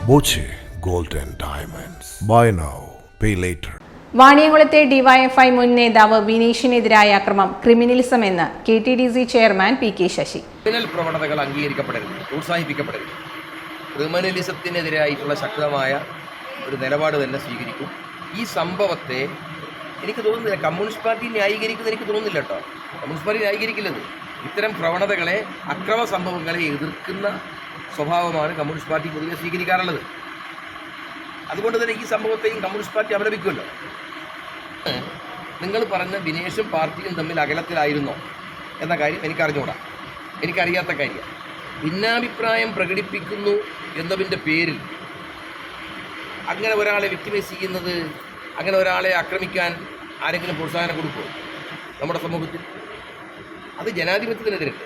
Boche Gold and Diamonds. Buy now, pay later. വാണിയംകുളത്തെ ഡിവൈഎഫ്ഐ മുൻ നേതാവ് വിനീഷിനെതിരായ അക്രമം ക്രിമിനലിസം എന്ന് KTDC ചെയർമാൻ PK ശശി. ക്രിമിനൽ പ്രവണതകൾ അംഗീകരിക്കപ്പെടരുത്, പ്രോത്സാഹിപ്പിക്കപ്പെടരുത്. ക്രിമിനലിസത്തിനെതിരായിട്ടുള്ള ശക്തമായ ഒരു നിലപാട് തന്നെ സ്വീകരിക്കും. ഈ സംഭവത്തെ എനിക്ക് തോന്നുന്നില്ല കമ്മ്യൂണിസ്റ്റ് പാർട്ടി ന്യായീകരിക്കുന്നത് എനിക്ക് തോന്നുന്നില്ല കേട്ടോ. കമ്മ്യൂണിസ്റ്റ് പാർട്ടി ന്യായീകരിക്കുന്നത് ഇത്തരം പ്രവണതകളെ, അക്രമ സംഭവങ്ങളെ എതിർക്കുന്ന സ്വഭാവമാണ് കമ്മ്യൂണിസ്റ്റ് പാർട്ടി പൊതുവെ സ്വീകരിക്കാറുള്ളത്. അതുകൊണ്ട് തന്നെ ഈ സംഭവത്തെയും കമ്മ്യൂണിസ്റ്റ് പാർട്ടി അപലപിക്കുമല്ലോ. നിങ്ങൾ പറഞ്ഞ വിനേഷും പാർട്ടിയും തമ്മിൽ അകലത്തിലായിരുന്നോ എന്ന കാര്യം എനിക്കറിഞ്ഞൂടാ, എനിക്കറിയാത്ത കാര്യം. ഭിന്നാഭിപ്രായം പ്രകടിപ്പിക്കുന്നു എന്നതിൻ്റെ പേരിൽ അങ്ങനെ ഒരാളെ വിക്ടിമൈസ് ചെയ്യുന്നത്, അങ്ങനെ ഒരാളെ ആക്രമിക്കാൻ ആരെങ്കിലും പ്രോത്സാഹനം കൊടുക്കുമോ നമ്മുടെ സമൂഹത്തിൽ? അത് ജനാധിപത്യത്തിനെതിരല്ലേ.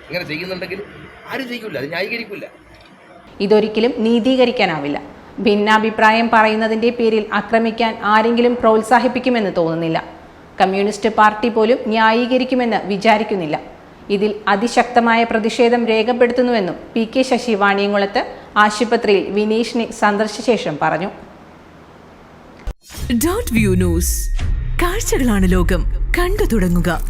ഇങ്ങനെ ചെയ്യുന്നുണ്ടെങ്കിൽ ആരും ചെയ്യില്ല, അത് ന്യായീകരിക്കില്ല. ഇതൊരിക്കലും നീതീകരിക്കാനാവില്ല. ഭിന്നാഭിപ്രായം പറയുന്നതിന്റെ പേരിൽ ആക്രമിക്കാൻ ആരെങ്കിലും പ്രോത്സാഹിപ്പിക്കുമെന്ന് തോന്നുന്നില്ല. കമ്മ്യൂണിസ്റ്റ് പാർട്ടി പോലും ന്യായീകരിക്കുമെന്ന് വിചാരിക്കുന്നില്ല. ഇതിൽ അതിശക്തമായ പ്രതിഷേധം രേഖപ്പെടുത്തുന്നുവെന്നും PK ശശി വാണിയംകുളത്ത് ആശുപത്രിയിൽ വിനീഷിനെ സന്ദർശിച്ച ശേഷം പറഞ്ഞു. .view ന്യൂസ്, കാഴ്ചകളാണ് ലോകം, കണ്ടു തുടങ്ങുക.